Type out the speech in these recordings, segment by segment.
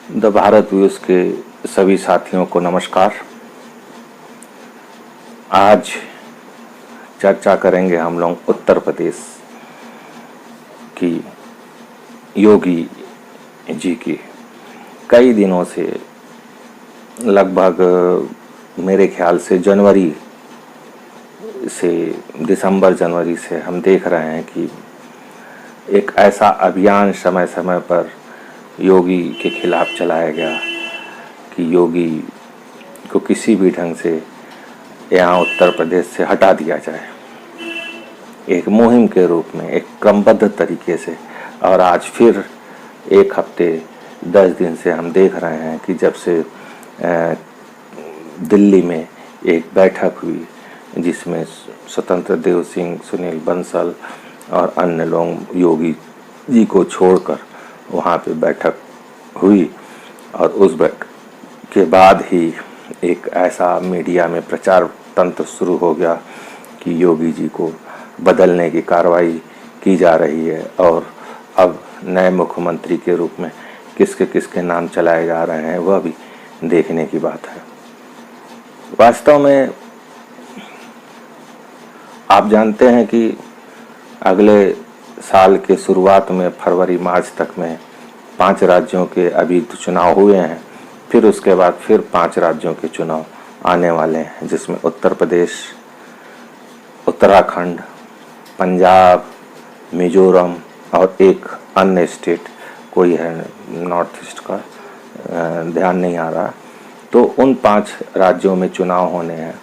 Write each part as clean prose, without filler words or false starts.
The Bharat views के सभी साथियों को नमस्कार। आज चर्चा करेंगे हम लोग उत्तर प्रदेश की योगी जी की। कई दिनों से, लगभग मेरे ख्याल से जनवरी से, दिसंबर जनवरी से हम देख रहे हैं कि एक ऐसा अभियान समय समय पर योगी के खिलाफ चलाया गया कि योगी को किसी भी ढंग से यहाँ उत्तर प्रदेश से हटा दिया जाए, एक मुहिम के रूप में, एक क्रमबद्ध तरीके से। और आज फिर एक हफ्ते 10 दिन से हम देख रहे हैं कि जब से दिल्ली में एक बैठक हुई जिसमें स्वतंत्र देव सिंह, सुनील बंसल और अन्य लोग योगी जी को छोड़कर वहाँ पे बैठक हुई, और उस बैठक के बाद ही एक ऐसा मीडिया में प्रचार तंत्र शुरू हो गया कि योगी जी को बदलने की कार्रवाई की जा रही है और अब नए मुख्यमंत्री के रूप में किसके किसके नाम चलाए जा रहे हैं वह भी देखने की बात है। वास्तव में आप जानते हैं कि अगले साल के शुरुआत में फरवरी मार्च तक में 5 राज्यों के अभी तो चुनाव हुए हैं, फिर उसके बाद फिर 5 राज्यों के चुनाव आने वाले हैं, जिसमें उत्तर प्रदेश, उत्तराखंड, पंजाब, मिजोरम और एक अन्य स्टेट कोई है नॉर्थ ईस्ट का, ध्यान नहीं आ रहा। तो उन 5 राज्यों में चुनाव होने हैं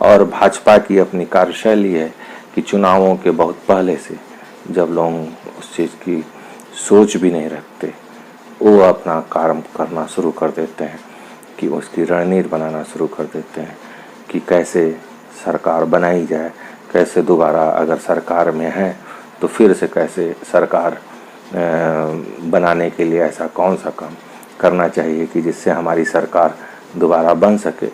और भाजपा की अपनी कार्यशैली है कि चुनावों के बहुत पहले से, जब लोग उस चीज़ की सोच भी नहीं रखते, वो अपना काम करना शुरू कर देते हैं कि उसकी रणनीति बनाना शुरू कर देते हैं कि कैसे सरकार बनाई जाए, कैसे दोबारा अगर सरकार में है तो फिर से कैसे सरकार बनाने के लिए ऐसा कौन सा काम करना चाहिए कि जिससे हमारी सरकार दोबारा बन सके।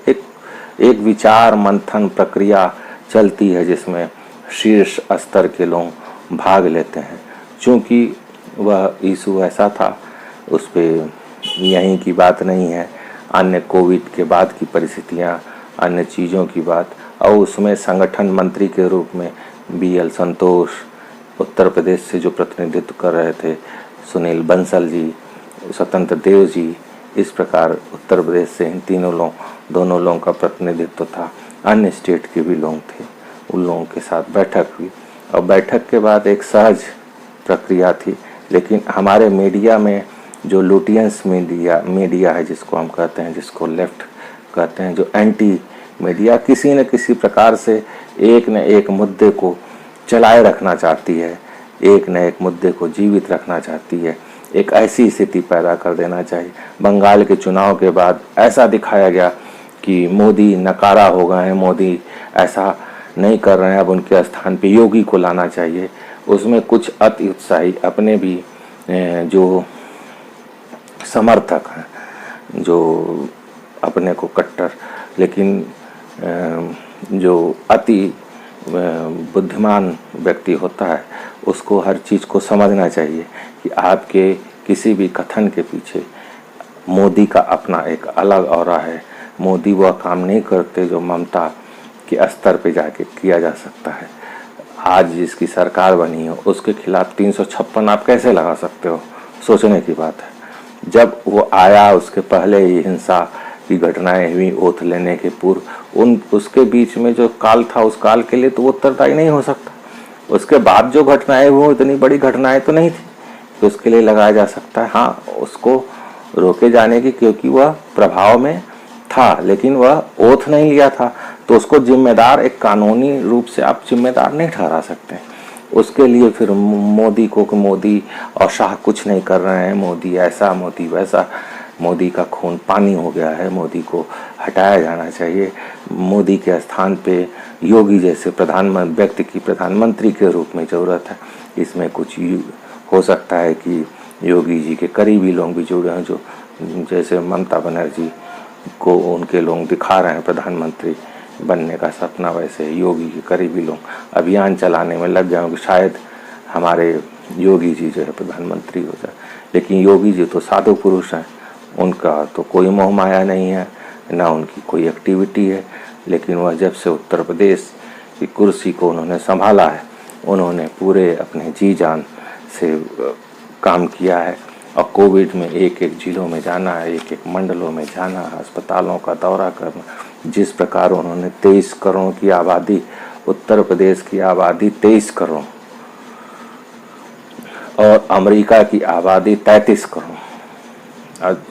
एक विचार मंथन प्रक्रिया चलती है जिसमें शीर्ष स्तर के लोग भाग लेते हैं। चूँकि वह इशू ऐसा था, उस पर यहीं की बात नहीं है, अन्य कोविड के बाद की परिस्थितियां, अन्य चीज़ों की बात, और उसमें संगठन मंत्री के रूप में BL संतोष, उत्तर प्रदेश से जो प्रतिनिधित्व कर रहे थे सुनील बंसल जी, स्वतंत्र देव जी, इस प्रकार उत्तर प्रदेश से इन दोनों लोगों का प्रतिनिधित्व था। अन्य स्टेट के भी लोग थे, उन लोगों के साथ बैठक हुई और बैठक के बाद एक सहज प्रक्रिया थी। लेकिन हमारे मीडिया में जो लुटियंस मीडिया है, जिसको हम कहते हैं, जिसको लेफ्ट कहते हैं, जो एंटी मीडिया किसी न किसी प्रकार से एक न एक मुद्दे को चलाए रखना चाहती है, एक न एक मुद्दे को जीवित रखना चाहती है, एक ऐसी स्थिति पैदा कर देना चाहिए। बंगाल के चुनाव के बाद ऐसा दिखाया गया कि मोदी नकारा हो गए हैं, मोदी ऐसा नहीं कर रहे हैं, अब उनके स्थान पे योगी को लाना चाहिए। उसमें कुछ अति उत्साही अपने भी जो समर्थक हैं, जो अपने को कट्टर, लेकिन जो अति बुद्धिमान व्यक्ति होता है उसको हर चीज़ को समझना चाहिए कि आपके किसी भी कथन के पीछे मोदी का अपना एक अलग ऑरा है। मोदी वह काम नहीं करते जो ममता के स्तर पे जाके किया जा सकता है। आज जिसकी सरकार बनी हो उसके खिलाफ 356 आप कैसे लगा सकते हो, सोचने की बात है। जब वो आया उसके पहले ही हिंसा की घटनाएं हुई, ओथ लेने के पूर्व, उसके बीच में जो काल था उस काल के लिए तो वो उत्तरदायी नहीं हो सकता। उसके बाद जो घटनाएं हुई इतनी बड़ी घटनाएं तो नहीं थी तो उसके लिए लगाया जा सकता है। हाँ, उसको रोके जाने की, क्योंकि वह प्रभाव में था लेकिन वह ओथ नहीं लिया था, तो उसको जिम्मेदार, एक कानूनी रूप से आप जिम्मेदार नहीं ठहरा सकते। उसके लिए फिर मोदी को कि मोदी और शाह कुछ नहीं कर रहे हैं, मोदी ऐसा, मोदी वैसा, मोदी का खून पानी हो गया है, मोदी को हटाया जाना चाहिए, मोदी के स्थान पे योगी जैसे व्यक्ति की प्रधानमंत्री के रूप में ज़रूरत है। इसमें कुछ हो सकता है कि योगी जी के करीबी लोग भी जुड़े हैं, जो जैसे ममता बनर्जी को उनके लोग दिखा रहे हैं प्रधानमंत्री बनने का सपना, वैसे योगी के करीबी लोग अभियान चलाने में लग गए होंगे, शायद हमारे योगी जी जो है प्रधानमंत्री हो जाए। लेकिन योगी जी तो साधु पुरुष हैं, उनका तो कोई मोह माया नहीं है, ना उनकी कोई एक्टिविटी है, लेकिन वह जब से उत्तर प्रदेश की कुर्सी को उन्होंने संभाला है, उन्होंने पूरे अपने जी जान से काम किया है। और कोविड में एक एक जिलों में जाना है, एक एक मंडलों में जाना है, अस्पतालों का दौरा करना। जिस प्रकार उन्होंने 23 करोड़ की आबादी, उत्तर प्रदेश की आबादी 23 करोड़ और अमेरिका की आबादी 33 करोड़, और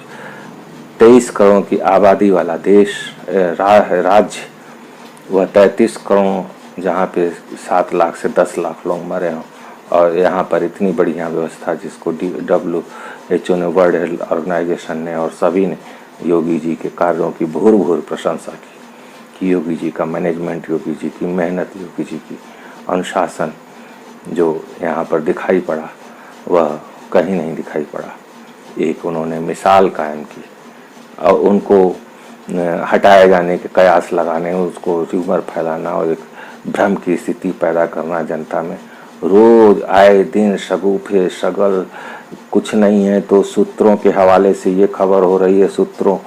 23 करोड़ की आबादी वाला देश राज्य, वह 33 करोड़ जहाँ पे 7 लाख से 10 लाख लोग मरे हों, और यहाँ पर इतनी बढ़िया व्यवस्था जिसको WHO ने, वर्ल्ड हेल्थ ऑर्गेनाइजेशन ने और सभी ने योगी जी के कार्यों की भूर भूर प्रशंसा की कि योगी जी का मैनेजमेंट, योगी जी की मेहनत, योगी जी की अनुशासन जो यहाँ पर दिखाई पड़ा वह कहीं नहीं दिखाई पड़ा। एक उन्होंने मिसाल कायम की और उनको हटाए जाने के कयास लगाने, उसको र्यूमर फैलाना और एक भ्रम की स्थिति पैदा करना जनता में, रोज आए दिन शगुफे शगल, कुछ नहीं है तो सूत्रों के हवाले से ये खबर हो रही है, सूत्रों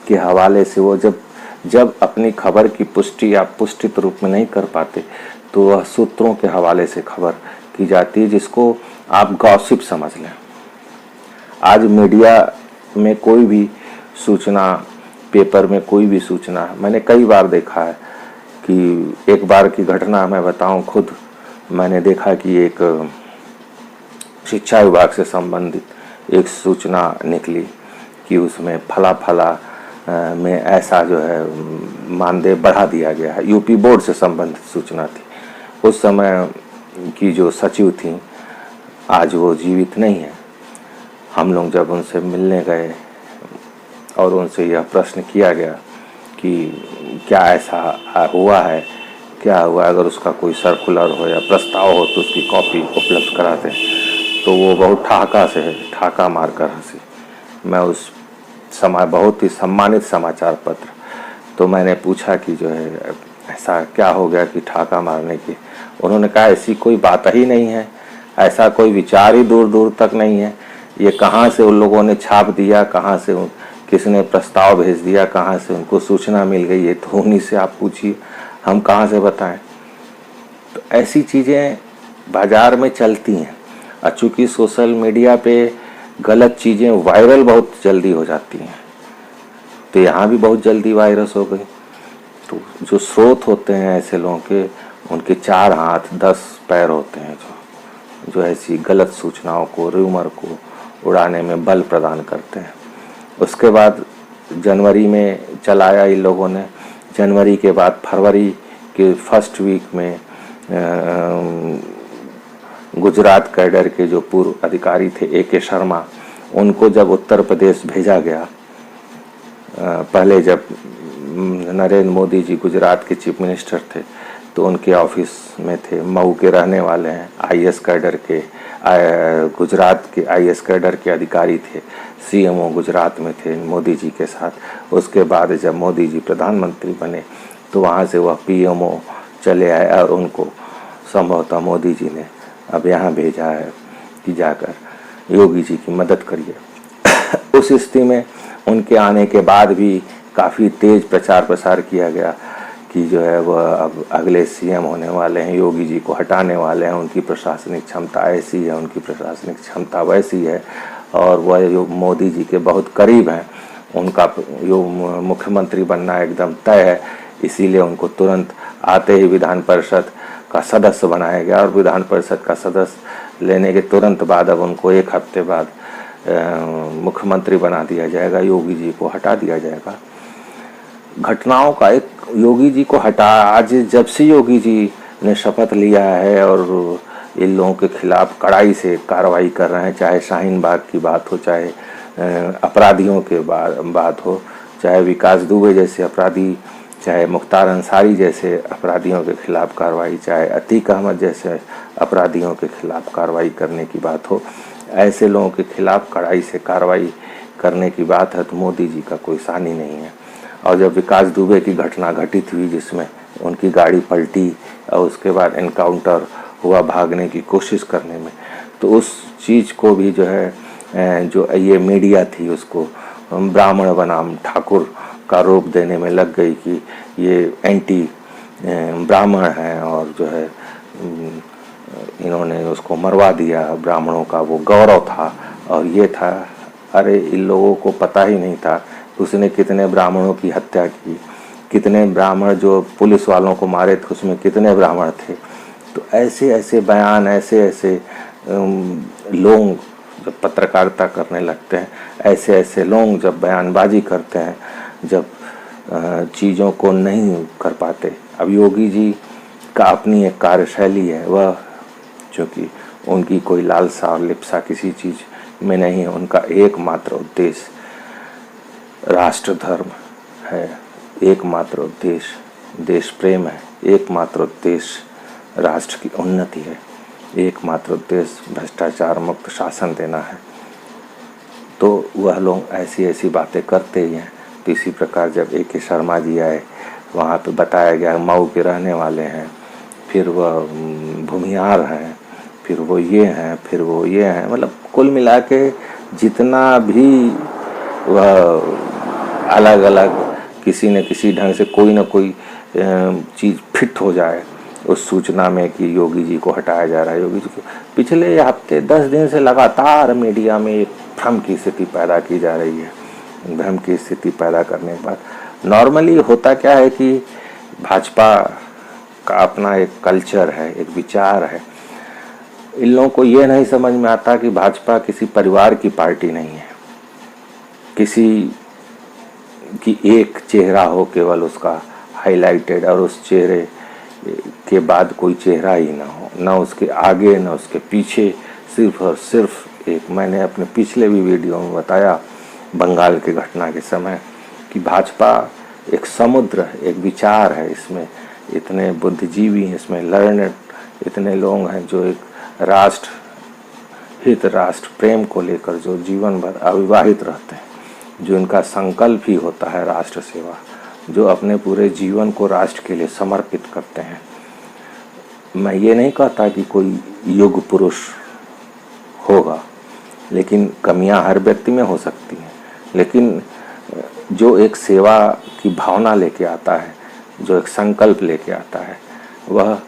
के हवाले से वो जब अपनी खबर की पुष्टि आप पुष्टित रूप में नहीं कर पाते तो वह सूत्रों के हवाले से खबर की जाती है, जिसको आप गॉसिप समझ लें। आज मीडिया में कोई भी सूचना, पेपर में कोई भी सूचना, मैंने कई बार देखा है कि एक बार की घटना मैं बताऊं, खुद मैंने देखा कि एक शिक्षा विभाग से संबंधित एक सूचना निकली कि उसमें फला में ऐसा जो है मानदेय बढ़ा दिया गया है। यूपी बोर्ड से संबंधित सूचना थी। उस समय की जो सचिव थी आज वो जीवित नहीं है। हम लोग जब उनसे मिलने गए और उनसे यह प्रश्न किया गया कि क्या ऐसा हुआ है, क्या हुआ, अगर उसका कोई सर्कुलर हो या प्रस्ताव हो तो उसकी कॉपी उपलब्ध कराते हैं, तो वो बहुत ठहाका मारकर हंसी। मैं उस समय बहुत ही सम्मानित समाचार पत्र, तो मैंने पूछा कि जो है ऐसा क्या हो गया कि ठहाका मारने की। उन्होंने कहा ऐसी कोई बात ही नहीं है, ऐसा कोई विचार ही दूर दूर तक नहीं है, ये कहाँ से उन लोगों ने छाप दिया, कहाँ से किसने प्रस्ताव भेज दिया, कहाँ से उनको सूचना मिल गई, ये तो उन्हीं से आप पूछिए, हम कहाँ से बताएं। तो ऐसी चीज़ें बाजार में चलती हैं। और चूँकि सोशल मीडिया पे गलत चीज़ें वायरल बहुत जल्दी हो जाती हैं, तो यहाँ भी बहुत जल्दी वायरस हो गई। तो जो स्रोत होते हैं ऐसे लोगों के, उनके 4 हाथ 10 पैर होते हैं जो ऐसी गलत सूचनाओं को, र्यूमर को उड़ाने में बल प्रदान करते हैं। उसके बाद जनवरी में चलाया इन लोगों ने, जनवरी के बाद फरवरी के फर्स्ट वीक में गुजरात कैडर के जो पूर्व अधिकारी थे AK शर्मा, उनको जब उत्तर प्रदेश भेजा गया, पहले जब नरेंद्र मोदी जी गुजरात के चीफ मिनिस्टर थे तो उनके ऑफिस में थे, मऊ के रहने वाले हैं, IAS कैडर के, गुजरात के IAS कैडर के अधिकारी थे, CMO गुजरात में थे मोदी जी के साथ। उसके बाद जब मोदी जी प्रधानमंत्री बने तो वहाँ से वह PMO चले आए और उनको संभवतः मोदी जी ने अब यहाँ भेजा है कि जाकर योगी जी की मदद करिए। उस स्थिति में उनके आने के बाद भी काफ़ी तेज प्रचार प्रसार किया गया कि जो है वह अब अगले CM होने वाले हैं, योगी जी को हटाने वाले हैं, उनकी प्रशासनिक क्षमता ऐसी है, उनकी प्रशासनिक क्षमता वैसी है, और वह जो मोदी जी के बहुत करीब हैं, उनका जो मुख्यमंत्री बनना एकदम तय है, इसीलिए उनको तुरंत आते ही विधान परिषद का सदस्य बनाया गया। और विधान परिषद का सदस्य लेने के तुरंत बाद अब उनको 1 हफ्ते बाद मुख्यमंत्री बना दिया जाएगा, योगी जी को हटा दिया जाएगा। घटनाओं का एक, योगी जी को हटा, आज जब से योगी जी ने शपथ लिया है और इन लोगों के खिलाफ कड़ाई से कार्रवाई कर रहे हैं, चाहे शाहीन बाग की बात हो, चाहे अपराधियों के बात हो, चाहे विकास दुबे जैसे अपराधी, चाहे मुख्तार अंसारी जैसे अपराधियों के खिलाफ कार्रवाई, चाहे अतीक अहमद जैसे अपराधियों के खिलाफ कार्रवाई करने की बात हो, ऐसे लोगों के खिलाफ कड़ाई से कार्रवाई करने की बात है तो मोदी जी का कोई सानी नहीं है। और जब विकास दुबे की घटना घटित हुई जिसमें उनकी गाड़ी पलटी और उसके बाद एनकाउंटर हुआ भागने की कोशिश करने में, तो उस चीज़ को भी जो है जो ये मीडिया थी उसको ब्राह्मण बनाम ठाकुर का रूप देने में लग गई कि ये एंटी ब्राह्मण है और जो है इन्होंने उसको मरवा दिया। ब्राह्मणों का वो गौरव था और ये था। अरे इन लोगों को पता ही नहीं था उसने कितने ब्राह्मणों की हत्या की, कितने ब्राह्मण जो पुलिस वालों को मारे थे उसमें कितने ब्राह्मण थे। तो ऐसे ऐसे बयान, ऐसे ऐसे लोग जब पत्रकारिता करने लगते हैं, ऐसे ऐसे लोग जब बयानबाजी करते हैं, जब चीज़ों को नहीं कर पाते। अब योगी जी का अपनी एक कार्यशैली है, वह चूँकि उनकी कोई लालसा और लिप्सा किसी चीज़ में नहीं है। उनका एकमात्र उद्देश्य राष्ट्र धर्म है, एकमात्र उद्देश्य देश प्रेम है, एकमात्र उद्देश्य राष्ट्र की उन्नति है, एकमात्र उद्देश्य भ्रष्टाचार मुक्त शासन देना है। तो वह लोग ऐसी ऐसी बातें करते ही हैं। तो इसी प्रकार जब A.K. शर्मा जी आए, वहाँ पे बताया गया मऊ के रहने वाले हैं, फिर वह भूमिहार हैं, फिर वो ये हैं, फिर वो ये हैं, मतलब कुल मिला के जितना भी वह अलग अलग किसी न किसी ढंग से कोई ना कोई चीज़ फिट हो जाए उस सूचना में कि योगी जी को हटाया जा रहा है। योगी जी को पिछले हफ्ते 10 दिन से लगातार मीडिया में एक भ्रम की स्थिति पैदा की जा रही है। भ्रम की स्थिति पैदा करने के बाद नॉर्मली होता क्या है कि भाजपा का अपना एक कल्चर है, एक विचार है। इन लोगों को ये नहीं समझ में आता कि भाजपा किसी परिवार की पार्टी नहीं है, किसी की एक चेहरा हो केवल उसका हाईलाइटेड और उस चेहरे के बाद कोई चेहरा ही ना हो, ना उसके आगे ना उसके पीछे, सिर्फ और सिर्फ एक। मैंने अपने पिछले भी वीडियो में बताया बंगाल के घटना के समय कि भाजपा एक समुद्र है, एक विचार है। इसमें इतने बुद्धिजीवी हैं, इसमें लर्नेड इतने लोग हैं जो एक राष्ट्र हित, राष्ट्र प्रेम को लेकर जो जीवन भर अविवाहित रहते हैं, जो इनका संकल्प ही होता है राष्ट्र सेवा, जो अपने पूरे जीवन को राष्ट्र के लिए समर्पित करते हैं। मैं ये नहीं कहता कि कोई युग पुरुष होगा, लेकिन कमियां हर व्यक्ति में हो सकती हैं। लेकिन जो एक सेवा की भावना लेके आता है, जो एक संकल्प लेके आता है, वह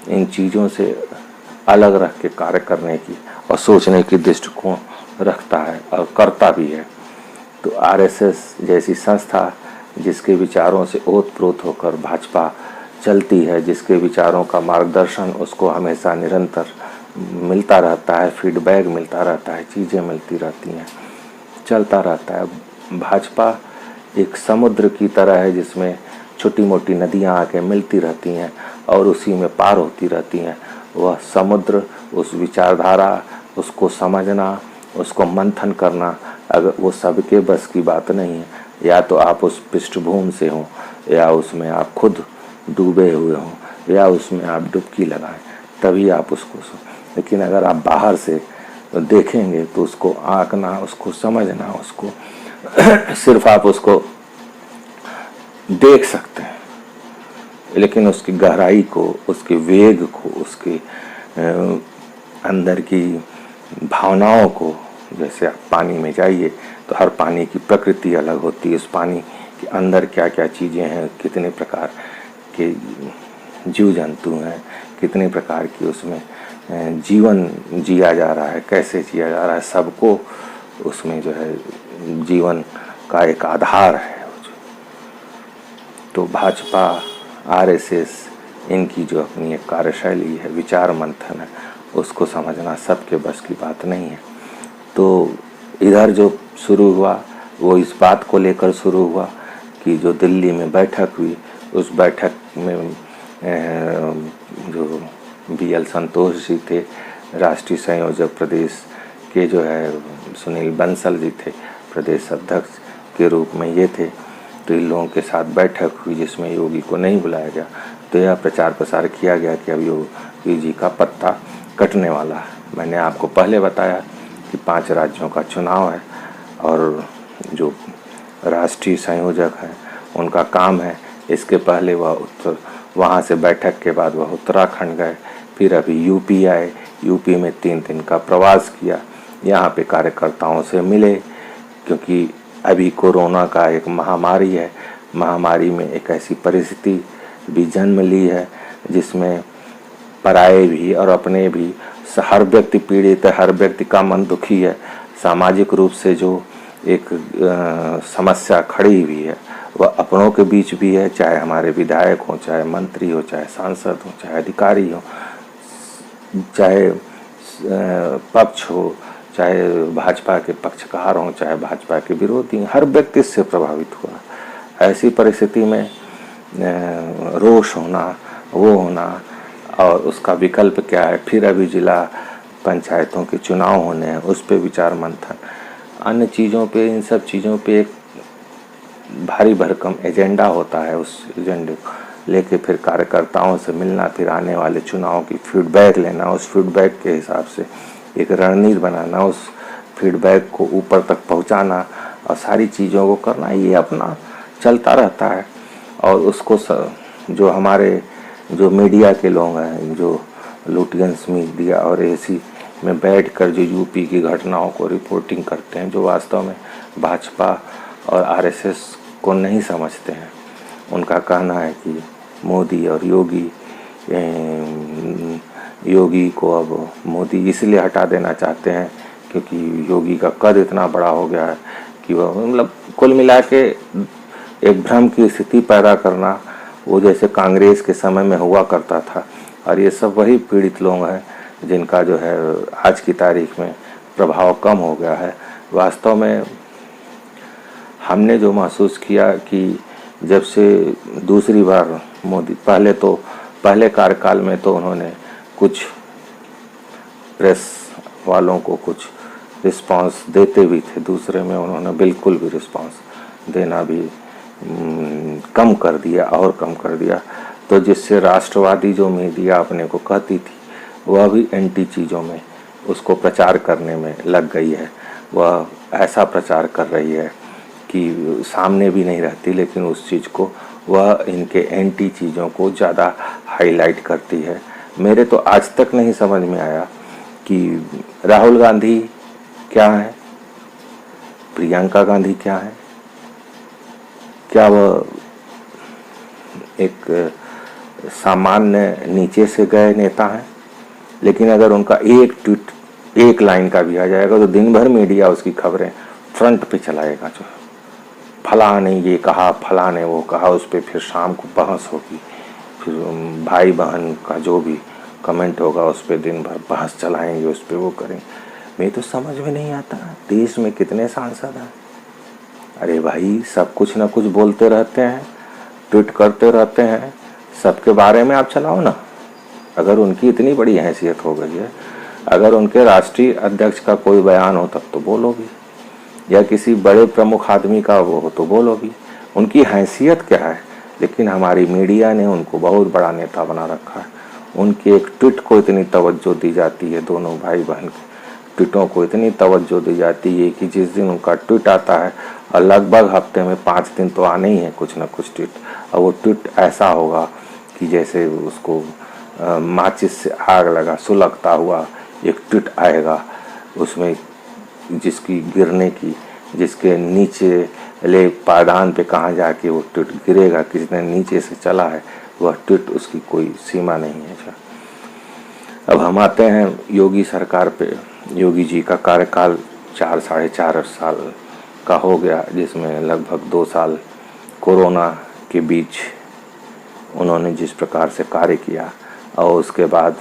इन चीज़ों से अलग रख के कार्य करने की और सोचने की दृष्टिकोण रखता है और करता भी है। तो आरएसएस जैसी संस्था जिसके विचारों से ओतप्रोत होकर भाजपा चलती है, जिसके विचारों का मार्गदर्शन उसको हमेशा निरंतर मिलता रहता है, फीडबैक मिलता रहता है, चीज़ें मिलती रहती हैं, चलता रहता है। भाजपा एक समुद्र की तरह है जिसमें छोटी मोटी नदियां आके मिलती रहती हैं और उसी में पार होती रहती हैं। वह समुद्र, उस विचारधारा, उसको समझना, उसको मंथन करना, अगर वो सबके बस की बात नहीं है। या तो आप उस पृष्ठभूमि से हों, या उसमें आप खुद डूबे हुए हों, या उसमें आप डुबकी लगाएं, तभी आप उसको लेकिन अगर आप बाहर से देखेंगे तो उसको आंकना, उसको समझना, उसको सिर्फ आप उसको देख सकते हैं, लेकिन उसकी गहराई को, उसके वेग को, उसके अंदर की भावनाओं को, जैसे आप पानी में जाइए तो हर पानी की प्रकृति अलग होती है। उस पानी के अंदर क्या क्या चीज़ें हैं, कितने प्रकार के जीव जंतु हैं, कितने प्रकार की उसमें जीवन जिया जा रहा है, कैसे जिया जा रहा है, सबको उसमें जो है जीवन का एक आधार है। तो भाजपा, आरएसएस, इनकी जो अपनी एक कार्यशैली है, विचार मंथन है, उसको समझना सबके बस की बात नहीं है। तो इधर जो शुरू हुआ वो इस बात को लेकर शुरू हुआ कि जो दिल्ली में बैठक हुई, उस बैठक में जो BL संतोष जी थे, राष्ट्रीय संयोजक प्रदेश के जो है सुनील बंसल जी थे, प्रदेश अध्यक्ष के रूप में ये थे। तो इन लोगों के साथ बैठक हुई जिसमें योगी को नहीं बुलाया गया। तो यह प्रचार प्रसार किया गया कि अब योगी जी का पत्ता कटने वाला है। मैंने आपको पहले बताया कि 5 राज्यों का चुनाव है और जो राष्ट्रीय संयोजक हैं उनका काम है। इसके पहले वह वहाँ से बैठक के बाद वह उत्तराखंड गए, फिर अभी यूपी आए, यूपी में 3 दिन का प्रवास किया, यहाँ पे कार्यकर्ताओं से मिले, क्योंकि अभी कोरोना का एक महामारी है, महामारी में एक ऐसी परिस्थिति भी जन्म ली है जिसमें पराये भी और अपने भी हर व्यक्ति पीड़ित है, हर व्यक्ति का मन दुखी है। सामाजिक रूप से जो एक समस्या खड़ी हुई है वह अपनों के बीच भी है, चाहे हमारे विधायक हों, चाहे मंत्री हो, चाहे सांसद हो, चाहे अधिकारी हो, चाहे पक्ष हो, चाहे भाजपा के पक्षकार हों, चाहे भाजपा के विरोधी, हर व्यक्ति इससे प्रभावित हुआ। ऐसी परिस्थिति में रोष होना, वो होना, और उसका विकल्प क्या है। फिर अभी जिला पंचायतों के चुनाव होने हैं, उस पर विचार मंथन, अन्य चीज़ों पे, इन सब चीज़ों पे एक भारी भरकम एजेंडा होता है। उस एजेंडे को लेके फिर कार्यकर्ताओं से मिलना, फिर आने वाले चुनाव की फीडबैक लेना, उस फीडबैक के हिसाब से एक रणनीति बनाना, उस फीडबैक को ऊपर तक पहुंचाना और सारी चीज़ों को करना, ये अपना चलता रहता है। और उसको जो हमारे जो मीडिया के लोग हैं, जो लुटियंस मीडिया और एसी में बैठकर जो यूपी की घटनाओं को रिपोर्टिंग करते हैं, जो वास्तव में भाजपा और आरएसएस को नहीं समझते हैं। उनका कहना है कि मोदी और योगी को अब मोदी इसलिए हटा देना चाहते हैं क्योंकि योगी का कद इतना बड़ा हो गया है कि वह, मतलब कुल मिला के एक भ्रम की स्थिति पैदा करना, वो जैसे कांग्रेस के समय में हुआ करता था। और ये सब वही पीड़ित लोग हैं जिनका जो है आज की तारीख में प्रभाव कम हो गया है। वास्तव में हमने जो महसूस किया कि जब से दूसरी बार मोदी, पहले कार्यकाल में तो उन्होंने कुछ प्रेस वालों को कुछ रिस्पांस देते भी थे, दूसरे में उन्होंने बिल्कुल भी रिस्पांस देना भी कम कर दिया और कम कर दिया। तो जिससे राष्ट्रवादी जो मीडिया अपने को कहती थी वह भी एंटी चीज़ों में उसको प्रचार करने में लग गई है। वह ऐसा प्रचार कर रही है कि सामने भी नहीं रहती, लेकिन उस चीज़ को वह इनके एंटी चीज़ों को ज़्यादा हाईलाइट करती है। मेरे तो आज तक नहीं समझ में आया कि राहुल गांधी क्या है, प्रियंका गांधी क्या है, क्या वह एक सामान्य नीचे से गए नेता हैं। लेकिन अगर उनका एक ट्वीट, एक लाइन का भी आ जाएगा तो दिन भर मीडिया उसकी खबरें फ्रंट पे चलाएगा। जो फला ने ये कहा, फला ने वो कहा, उस पर फिर शाम को बहस होगी, फिर भाई बहन का जो भी कमेंट होगा उस पर दिन भर बहस चलाएंगे, उस पर वो करेंगे। मैं तो समझ में नहीं आता, देश में कितने सांसद हैं। अरे भाई, सब कुछ ना कुछ बोलते रहते हैं, ट्वीट करते रहते हैं, सबके बारे में आप चलाओ ना। अगर उनकी इतनी बड़ी हैसियत हो गई है, अगर उनके राष्ट्रीय अध्यक्ष का कोई बयान हो तब तो बोलोगी, या किसी बड़े प्रमुख आदमी का वो हो तो बोलोगी, उनकी हैसियत क्या है। लेकिन हमारी मीडिया ने उनको बहुत बड़ा नेता बना रखा है। उनके एक ट्वीट को इतनी तवज्जो दी जाती है, दोनों भाई बहन के ट्वीटों को इतनी तवज्जो दी जाती है कि जिस दिन उनका ट्वीट आता है, और लगभग हफ्ते में 5 दिन तो आने ही है कुछ ना कुछ ट्वीट, और वो ट्वीट ऐसा होगा कि जैसे उसको माचिस से आग लगा सुलगता हुआ एक ट्वीट आएगा, उसमें जिसकी गिरने की, जिसके नीचे ले पायदान पे कहाँ जाके वो ट्वीट गिरेगा, किसने नीचे से चला है, वह ट्वीट उसकी कोई सीमा नहीं है। अब हम आते हैं योगी सरकार पे। योगी जी का कार्यकाल 4-4.5 साल का हो गया, जिसमें लगभग 2 साल कोरोना के बीच उन्होंने जिस प्रकार से कार्य किया और उसके बाद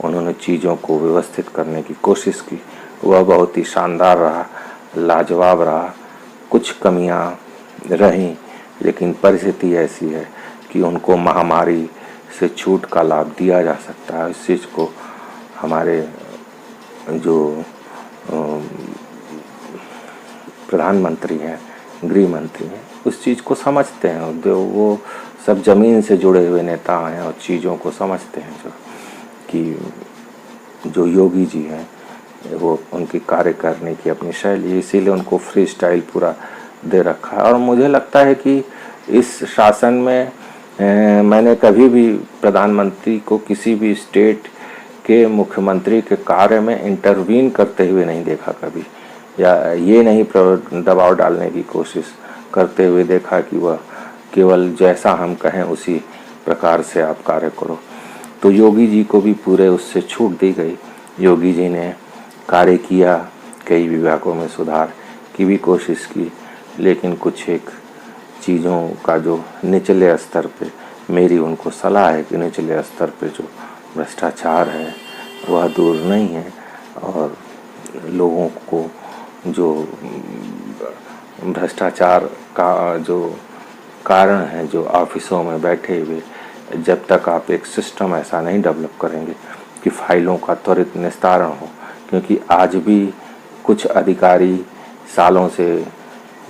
उन्होंने चीज़ों को व्यवस्थित करने की कोशिश की, वह बहुत ही शानदार रहा, लाजवाब रहा। कुछ कमियां रहीं, लेकिन परिस्थिति ऐसी है कि उनको महामारी से छूट का लाभ दिया जा सकता है। इस चीज़ को हमारे जो प्रधानमंत्री हैं, गृह मंत्री हैं, उस चीज़ को समझते हैं। वो सब ज़मीन से जुड़े हुए नेता हैं और चीज़ों को समझते हैं। जो कि जो योगी जी हैं, वो उनकी कार्य करने की अपनी शैली, इसीलिए उनको फ्री स्टाइल पूरा दे रखा है। और मुझे लगता है कि इस शासन में मैंने कभी भी प्रधानमंत्री को किसी भी स्टेट के मुख्यमंत्री के कार्य में इंटरवीन करते हुए नहीं देखा कभी। या ये नहीं दबाव डालने की कोशिश करते हुए देखा कि वह केवल जैसा हम कहें उसी प्रकार से आप कार्य करो। तो योगी जी को भी पूरे उससे छूट दी गई। योगी जी ने कार्य किया, कई विभागों में सुधार की भी कोशिश की, लेकिन कुछ एक चीज़ों का जो निचले स्तर पे, मेरी उनको सलाह है कि निचले स्तर पे जो भ्रष्टाचार है वह दूर नहीं है, और लोगों को जो भ्रष्टाचार का जो कारण है, जो ऑफिसों में बैठे हुए, जब तक आप एक सिस्टम ऐसा नहीं डेवलप करेंगे कि फाइलों का त्वरित निस्तारण हो, क्योंकि आज भी कुछ अधिकारी सालों से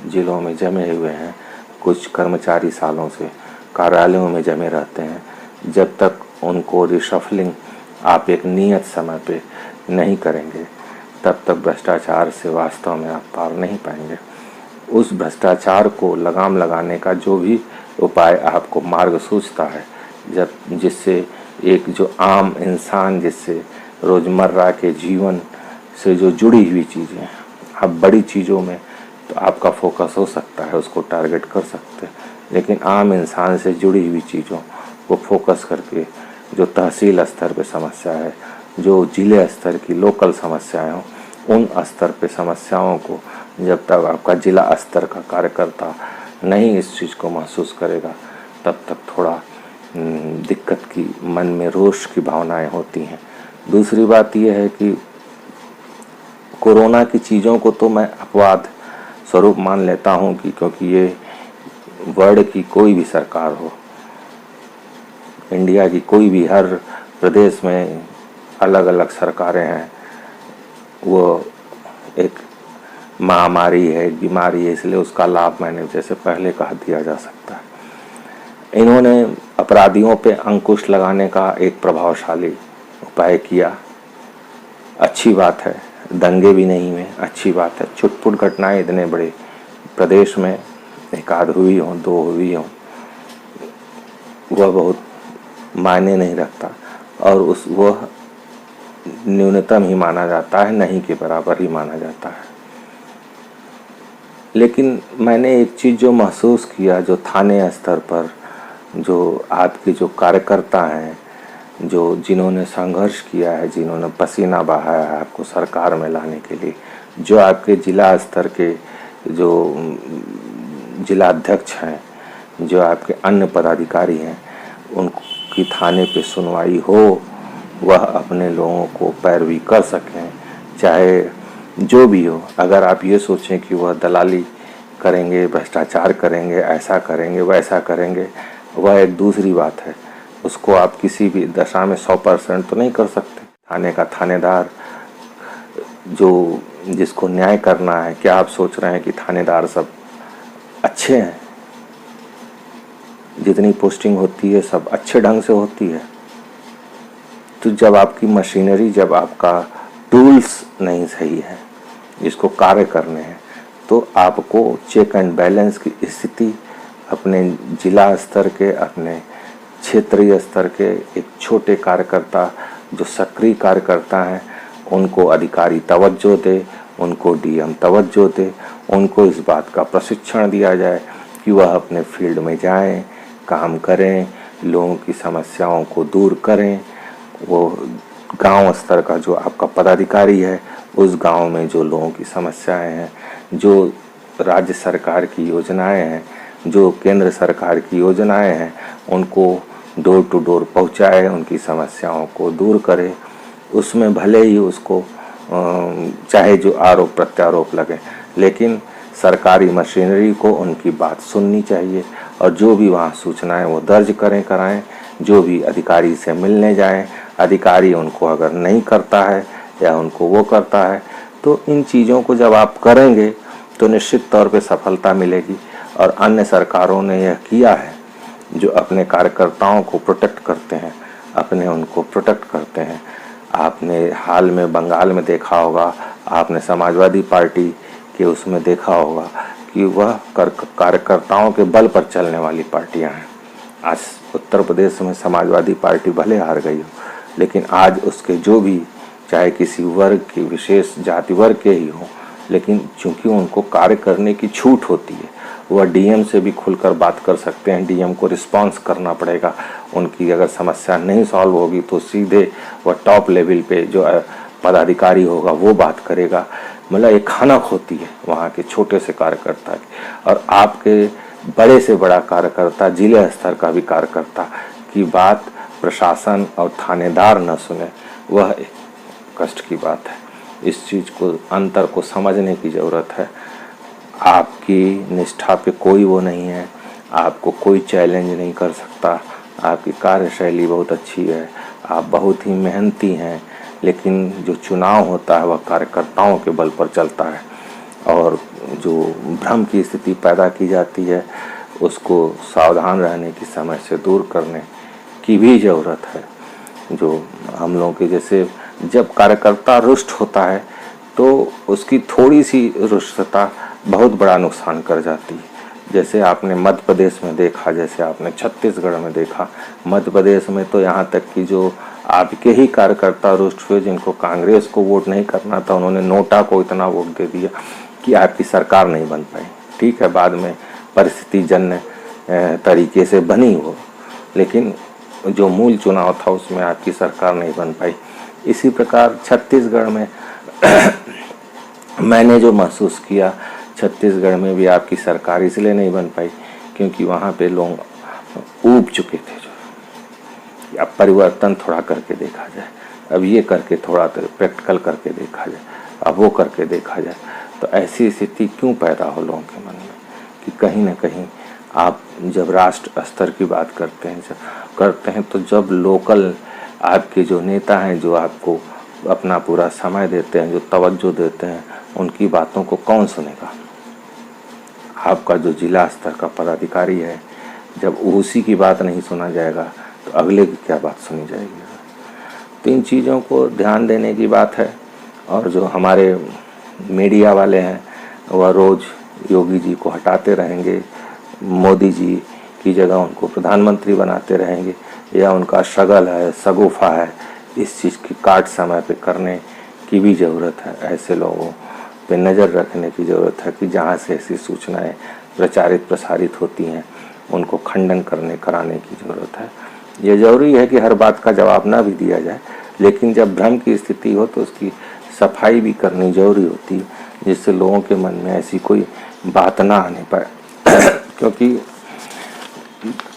जिलों में जमे हुए हैं, कुछ कर्मचारी सालों से कार्यालयों में जमे रहते हैं। जब तक उनको रिशफलिंग आप एक नियत समय पे नहीं करेंगे, तब तक भ्रष्टाचार से वास्तव में आप पार नहीं पाएंगे। उस भ्रष्टाचार को लगाम लगाने का जो भी उपाय आपको मार्ग सूझता है, जब जिससे एक जो आम इंसान, जिससे रोज़मर्रा के जीवन से जो जुड़ी हुई चीज़ें, आप बड़ी चीज़ों में तो आपका फोकस हो सकता है, उसको टारगेट कर सकते हैं, लेकिन आम इंसान से जुड़ी हुई चीज़ों को फोकस करके जो तहसील स्तर पे समस्या है, जो जिले स्तर की लोकल समस्याएं हों, उन स्तर पे समस्याओं को जब तक आपका जिला स्तर का कार्यकर्ता नहीं इस चीज़ को महसूस करेगा, तब तक थोड़ा दिक्कत की, मन में रोष की भावनाएं होती हैं। दूसरी बात यह है कि कोरोना की चीज़ों को तो मैं अपवाद स्वरूप मान लेता हूं कि क्योंकि ये वर्ल्ड की कोई भी सरकार हो, इंडिया की कोई भी, हर प्रदेश में अलग अलग सरकारें हैं, वो एक महामारी है, एक बीमारी है, इसलिए उसका लाभ मैंने जैसे पहले कहा दिया जा सकता है। इन्होंने अपराधियों पे अंकुश लगाने का एक प्रभावशाली उपाय किया, अच्छी बात है। दंगे भी नहीं हुए, अच्छी बात है। छुटपुट घटनाएं इतने बड़े प्रदेश में एक आध हुई हों, दो हुई हों, वह बहुत मायने नहीं रखता, और वह न्यूनतम ही माना जाता है, नहीं के बराबर ही माना जाता है। लेकिन मैंने एक चीज़ जो महसूस किया, जो थाने स्तर पर जो आपके जो कार्यकर्ता हैं, जो जिन्होंने संघर्ष किया है, जिन्होंने पसीना बहाया है आपको सरकार में लाने के लिए, जो आपके जिला स्तर के जो जिला अध्यक्ष हैं, जो आपके अन्य पदाधिकारी हैं, उनकी थाने पे सुनवाई हो, वह अपने लोगों को पैरवी कर सकें, चाहे जो भी हो। अगर आप ये सोचें कि वह दलाली करेंगे, भ्रष्टाचार करेंगे, ऐसा करेंगे, वैसा करेंगे, वह एक दूसरी बात है। उसको आप किसी भी दशा में 100% तो नहीं कर सकते। थाने का थानेदार जो जिसको न्याय करना है, क्या आप सोच रहे हैं कि थानेदार सब अच्छे हैं? जितनी पोस्टिंग होती है सब अच्छे ढंग से होती है। तो जब आपकी मशीनरी, जब आपका टूल्स नहीं सही है जिसको कार्य करने हैं, तो आपको चेक एंड बैलेंस की स्थिति अपने जिला स्तर के, अपने क्षेत्रीय स्तर के एक छोटे कार्यकर्ता, जो सक्रिय कार्यकर्ता हैं, उनको अधिकारी तवज्जो दे, उनको डीएम तवज्जो दे, उनको इस बात का प्रशिक्षण दिया जाए कि वह अपने फील्ड में जाएं, काम करें, लोगों की समस्याओं को दूर करें। वो गांव स्तर का जो आपका पदाधिकारी है, उस गांव में जो लोगों की समस्याएं हैं, जो राज्य सरकार की योजनाएं हैं, जो केंद्र सरकार की योजनाएं हैं, उनको डोर टू डोर पहुंचाए, उनकी समस्याओं को दूर करे। उसमें भले ही उसको चाहे जो आरोप प्रत्यारोप लगे, लेकिन सरकारी मशीनरी को उनकी बात सुननी चाहिए, और जो भी वहाँ सूचनाएं वो दर्ज कराएं। जो भी अधिकारी से मिलने जाएं, अधिकारी उनको अगर नहीं करता है या उनको वो करता है, तो इन चीज़ों को जब आप करेंगे तो निश्चित तौर पे सफलता मिलेगी। और अन्य सरकारों ने यह किया है, जो अपने कार्यकर्ताओं को प्रोटेक्ट करते हैं, अपने उनको प्रोटेक्ट करते हैं। आपने हाल में बंगाल में देखा होगा, आपने समाजवादी पार्टी के उसमें देखा होगा कि वह कार्यकर्ताओं के बल पर चलने वाली पार्टियां हैं। आज उत्तर प्रदेश में समाजवादी पार्टी भले हार गई हो, लेकिन आज उसके जो भी, चाहे किसी वर्ग की, विशेष जाति वर्ग के ही हो, लेकिन चूंकि उनको कार्य करने की छूट होती है, वह डीएम से भी खुलकर बात कर सकते हैं। डीएम को रिस्पॉन्स करना पड़ेगा, उनकी अगर समस्या नहीं सॉल्व होगी तो सीधे वह टॉप लेवल पे जो पदाधिकारी होगा वो बात करेगा। मतलब एक खानक होती है वहाँ के छोटे से कार्यकर्ता की, और आपके बड़े से बड़ा कार्यकर्ता, जिले स्तर का भी कार्यकर्ता की बात प्रशासन और थानेदार न सुने, वह एक कष्ट की बात है। इस चीज़ को, अंतर को समझने की ज़रूरत है। आपकी निष्ठा पे कोई वो नहीं है, आपको कोई चैलेंज नहीं कर सकता, आपकी कार्यशैली बहुत अच्छी है, आप बहुत ही मेहनती हैं, लेकिन जो चुनाव होता है वह कार्यकर्ताओं के बल पर चलता है, और जो भ्रम की स्थिति पैदा की जाती है उसको सावधान रहने की, समय से दूर करने की भी ज़रूरत है। जो हम लोगों के जैसे, जब कार्यकर्ता रुष्ट होता है तो उसकी थोड़ी सी रुष्टता बहुत बड़ा नुकसान कर जाती है। जैसे आपने मध्य प्रदेश में देखा, जैसे आपने छत्तीसगढ़ में देखा। मध्य प्रदेश में तो यहाँ तक कि जो आपके ही कार्यकर्ता रुष्ट हुए, जिनको कांग्रेस को वोट नहीं करना था, उन्होंने नोटा को इतना वोट दे दिया कि आपकी सरकार नहीं बन पाई। ठीक है, बाद में परिस्थिति जन्य तरीके से बनी हो, लेकिन जो मूल चुनाव था उसमें आपकी सरकार नहीं बन पाई। इसी प्रकार छत्तीसगढ़ में मैंने जो महसूस किया, छत्तीसगढ़ में भी आपकी सरकार इसलिए नहीं बन पाई क्योंकि वहाँ पे लोग ऊब चुके थे। जो अब परिवर्तन थोड़ा करके देखा जाए, अब ये करके थोड़ा प्रैक्टिकल करके देखा जाए, अब वो करके देखा जाए, तो ऐसी स्थिति क्यों पैदा हो लोगों के मन में कि कहीं ना कहीं आप जब राष्ट्र स्तर की बात करते हैं तो जब लोकल आपके जो नेता हैं, जो आपको अपना पूरा समय देते हैं, जो तवज्जो देते हैं, उनकी बातों को कौन सुनेगा? आपका जो जिला स्तर का पदाधिकारी है, जब उसी की बात नहीं सुना जाएगा तो अगले की क्या बात सुनी जाएगी? तो इन चीज़ों को ध्यान देने की बात है। और जो हमारे मीडिया वाले हैं वह रोज़ योगी जी को हटाते रहेंगे, मोदी जी की जगह उनको प्रधानमंत्री बनाते रहेंगे, या उनका शगल है, सगुफा है, इस चीज़ की काट समय पे करने की भी ज़रूरत है। ऐसे लोगों पे नज़र रखने की ज़रूरत है कि जहाँ से ऐसी सूचनाएं प्रचारित प्रसारित होती हैं उनको खंडन कराने की ज़रूरत है। ये ज़रूरी है कि हर बात का जवाब ना भी दिया जाए, लेकिन जब भ्रम की स्थिति हो तो उसकी सफाई भी करनी जरूरी होती है, जिससे लोगों के मन में ऐसी कोई बात ना आने पाए। क्योंकि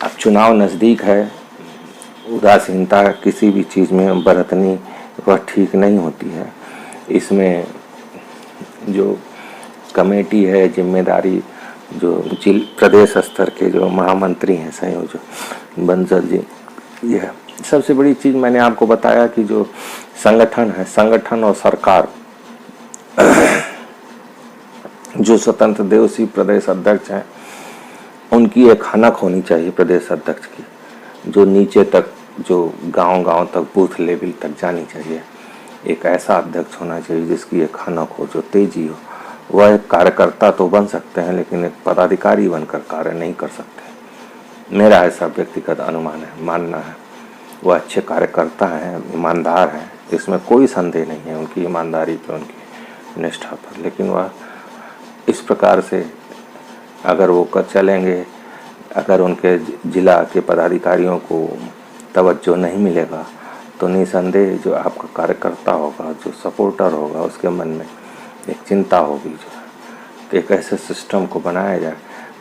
अब चुनाव नज़दीक है, उदासीनता किसी भी चीज़ में बरतनी वह ठीक नहीं होती है। इसमें जो कमेटी है, जिम्मेदारी जो प्रदेश स्तर के जो महामंत्री हैं, संयोजक बंसल जी, यह सबसे बड़ी चीज़ मैंने आपको बताया कि जो संगठन है, संगठन और सरकार, जो स्वतंत्र देव सिंह प्रदेश अध्यक्ष हैं, उनकी एक हनक होनी चाहिए प्रदेश अध्यक्ष की, जो नीचे तक, जो गांव-गांव तक, बूथ लेवल तक जानी चाहिए। एक ऐसा अध्यक्ष होना चाहिए जिसकी एक हनक हो, जो तेजी हो। वह एक कार्यकर्ता तो बन सकते हैं, लेकिन एक पदाधिकारी बनकर कार्य नहीं कर सकते। मेरा ऐसा व्यक्तिगत अनुमान है, मानना है। वह अच्छे कार्यकर्ता हैं, ईमानदार हैं, इसमें कोई संदेह नहीं है उनकी ईमानदारी पर, उनकी निष्ठा पर, लेकिन वह इस प्रकार से अगर वो कर चलेंगे, अगर उनके जिला के पदाधिकारियों को तवज्जो नहीं मिलेगा तो निसंदेह जो आपका कार्यकर्ता होगा, जो सपोर्टर होगा, उसके मन में एक चिंता होगी। तो एक ऐसे सिस्टम को बनाया जाए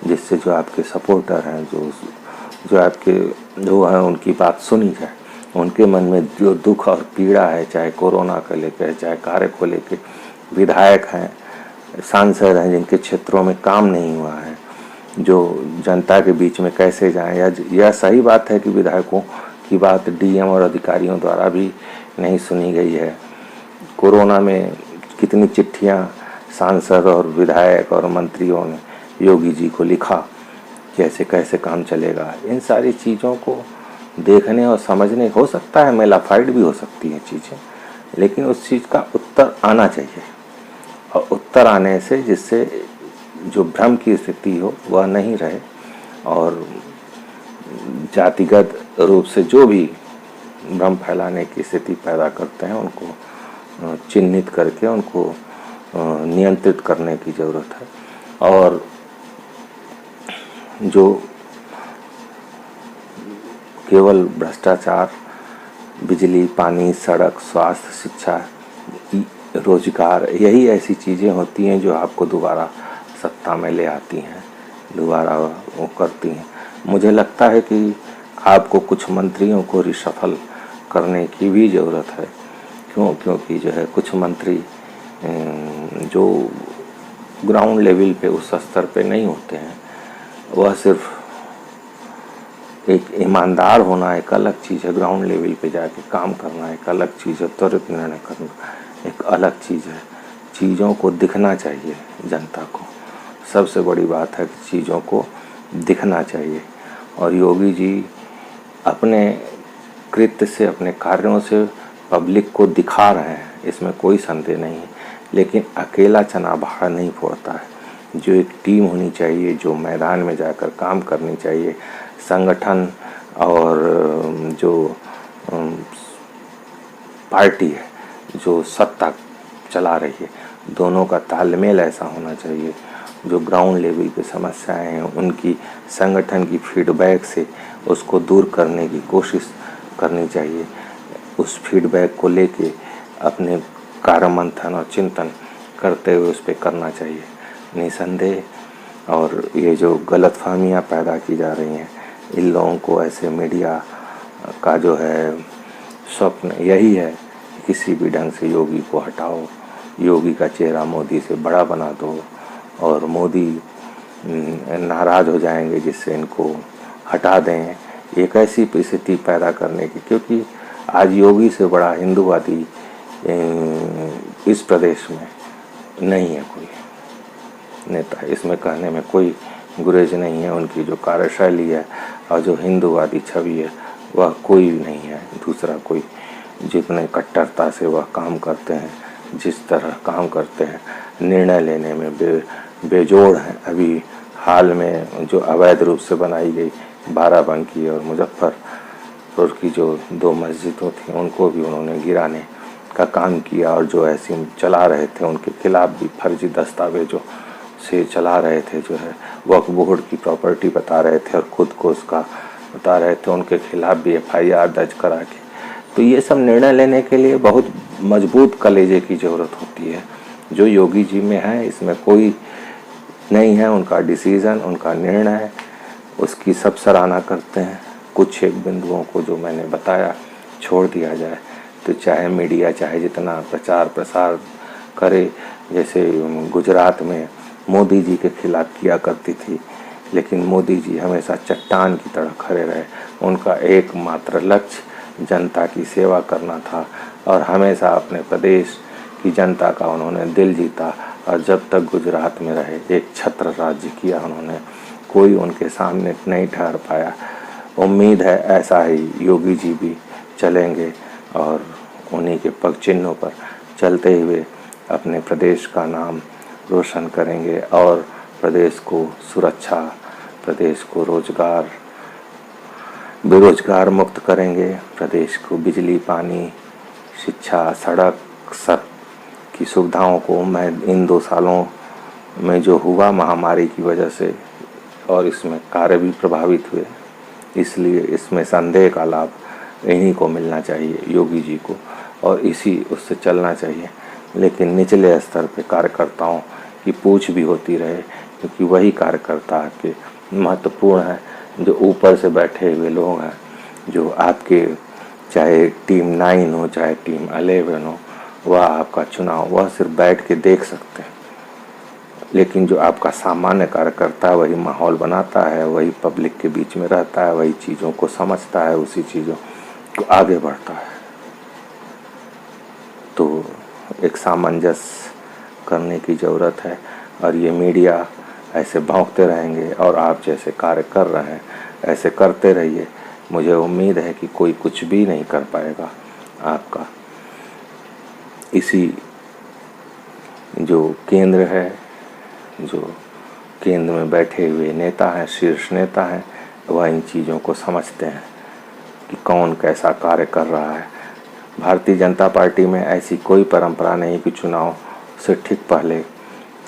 जिससे जो आपके सपोर्टर हैं, जो आपके जो हैं, उनकी बात सुनी जाए। उनके मन में जो दुख और पीड़ा है, चाहे कोरोना को लेकर, चाहे कार्य को लेकर, विधायक हैं, सांसद हैं जिनके क्षेत्रों में काम नहीं हुआ है, जो जनता के बीच में कैसे जाएं, यह सही बात है कि विधायकों की बात डीएम और अधिकारियों द्वारा भी नहीं सुनी गई है। कोरोना में कितनी चिट्ठियां सांसद और विधायक और मंत्रियों ने योगी जी को लिखा, कैसे कैसे काम चलेगा। इन सारी चीज़ों को देखने और समझने, हो सकता है मेलाफाइड भी हो सकती हैं चीज़ें, लेकिन उस चीज़ का उत्तर आना चाहिए, और उत्तर आने से जिससे जो भ्रम की स्थिति हो वह नहीं रहे, और जातिगत रूप से जो भी भ्रम फैलाने की स्थिति पैदा करते हैं उनको चिन्हित करके उनको नियंत्रित करने की ज़रूरत है। और जो केवल भ्रष्टाचार, बिजली, पानी, सड़क, स्वास्थ्य, शिक्षा, रोजगार, यही ऐसी चीज़ें होती हैं जो आपको दोबारा सत्ता में ले आती हैं, दोबारा वो करती हैं। मुझे लगता है कि आपको कुछ मंत्रियों को रिशफल करने की भी ज़रूरत है। क्योंकि जो है कुछ मंत्री जो ग्राउंड लेवल पे उस स्तर पे नहीं होते हैं, वह सिर्फ एक ईमानदार होना एक अलग चीज़ है, ग्राउंड लेवल पे जाके काम करना एक अलग चीज़ है, त्वरित निर्णय करना एक अलग चीज़ है। चीज़ों को दिखना चाहिए जनता को, सबसे बड़ी बात है कि चीज़ों को दिखना चाहिए। और योगी जी अपने कृत्य से, अपने कार्यों से पब्लिक को दिखा रहे हैं, इसमें कोई संदेह नहीं है। लेकिन अकेला चना बाहर नहीं फोड़ता है, जो एक टीम होनी चाहिए, जो मैदान में जाकर काम करनी चाहिए। संगठन और जो पार्टी है जो सत्ता चला रही है, दोनों का तालमेल ऐसा होना चाहिए। जो ग्राउंड लेवल पे समस्याएं हैं उनकी संगठन की फीडबैक से उसको दूर करने की कोशिश करनी चाहिए। उस फीडबैक को लेके अपने कार्य मंथन और चिंतन करते हुए उस पर करना चाहिए निसंदेह। और ये जो गलतफहमियां पैदा की जा रही हैं, इन लोगों को ऐसे मीडिया का जो है स्वप्न यही है कि किसी भी ढंग से योगी को हटाओ, योगी का चेहरा मोदी से बड़ा बना दो और मोदी नाराज़ हो जाएंगे जिससे इनको हटा दें। एक ऐसी परिस्थिति पैदा करने की, क्योंकि आज योगी से बड़ा हिंदूवादी इस प्रदेश में नहीं है कोई नेता, इसमें कहने में कोई गुरेज नहीं है। उनकी जो कार्यशैली है और जो हिंदूवादी छवि है वह कोई नहीं है दूसरा कोई, जितने कट्टरता से वह काम करते हैं, जिस तरह काम करते हैं, निर्णय लेने में बेजोड़ हैं। अभी हाल में जो अवैध रूप से बनाई गई बाराबंकी और मुजफ्फरपुर की जो 2 मस्जिदों थी उनको भी उन्होंने गिराने का काम किया, और जो ऐसी चला रहे थे उनके खिलाफ भी फर्जी दस्तावेजों से चला रहे थे, जो है वक्फ बोर्ड की प्रॉपर्टी बता रहे थे और खुद को उसका बता रहे थे, उनके खिलाफ भी FIR दर्ज करा के। तो ये सब निर्णय लेने के लिए बहुत मजबूत कलेजे की ज़रूरत होती है, जो योगी जी में है। इसमें कोई नहीं है, उनका डिसीज़न, उनका निर्णय, उसकी सब सराहना करते हैं। कुछ एक बिंदुओं को जो मैंने बताया छोड़ दिया जाए तो चाहे मीडिया चाहे जितना प्रचार प्रसार करे, जैसे गुजरात में मोदी जी के खिलाफ किया करती थी, लेकिन मोदी जी हमेशा चट्टान की तरह खड़े रहे। उनका एकमात्र लक्ष्य जनता की सेवा करना था और हमेशा अपने प्रदेश की जनता का उन्होंने दिल जीता। और जब तक गुजरात में रहे एक छत्र राज्य किया उन्होंने, कोई उनके सामने नहीं ठहर पाया। उम्मीद है ऐसा ही योगी जी भी चलेंगे और उन्हीं के पग चिन्हों पर चलते हुए अपने प्रदेश का नाम रोशन करेंगे और प्रदेश को सुरक्षा, प्रदेश को रोजगार, बेरोजगार मुक्त करेंगे। प्रदेश को बिजली, पानी, शिक्षा, सड़क सब की सुविधाओं को, मैं इन 2 सालों में जो हुआ महामारी की वजह से और इसमें कार्य भी प्रभावित हुए, इसलिए इसमें संदेह का लाभ इन्हीं को मिलना चाहिए, योगी जी को, और इसी उससे चलना चाहिए। लेकिन निचले स्तर पे कार्यकर्ताओं की पूछ भी होती रहे, क्योंकि वही कार्यकर्ता के महत्वपूर्ण है जो ऊपर से बैठे हुए लोग हैं, जो आपके चाहे टीम 9 हो चाहे टीम 11 हो, वह आपका चुनाव वह सिर्फ बैठ के देख सकते हैं। लेकिन जो आपका सामान्य कार्यकर्ता है वही माहौल बनाता है, वही पब्लिक के बीच में रहता है, वही चीज़ों को समझता है, उसी चीज़ों को आगे बढ़ता है। तो एक सामंजस्य करने की ज़रूरत है। और ये मीडिया ऐसे भौंकते रहेंगे और आप जैसे कार्य कर रहे हैं ऐसे करते रहिए। मुझे उम्मीद है कि कोई कुछ भी नहीं कर पाएगा आपका। इसी जो केंद्र है, जो केंद्र में बैठे हुए नेता हैं, शीर्ष नेता हैं, वह इन चीज़ों को समझते हैं कि कौन कैसा कार्य कर रहा है। भारतीय जनता पार्टी में ऐसी कोई परंपरा नहीं कि चुनाव से ठीक पहले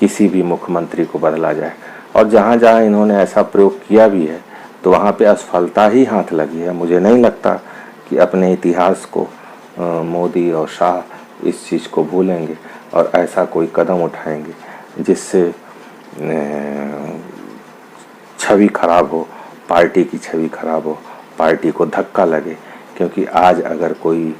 किसी भी मुख्यमंत्री को बदला जाए। और जहाँ जहाँ इन्होंने ऐसा प्रयोग किया भी है तो वहाँ पे असफलता ही हाथ लगी है। मुझे नहीं लगता कि अपने इतिहास को मोदी और शाह इस चीज़ को भूलेंगे और ऐसा कोई कदम उठाएंगे जिससे छवि खराब हो, पार्टी की छवि खराब हो, पार्टी को धक्का लगे। क्योंकि आज अगर कोई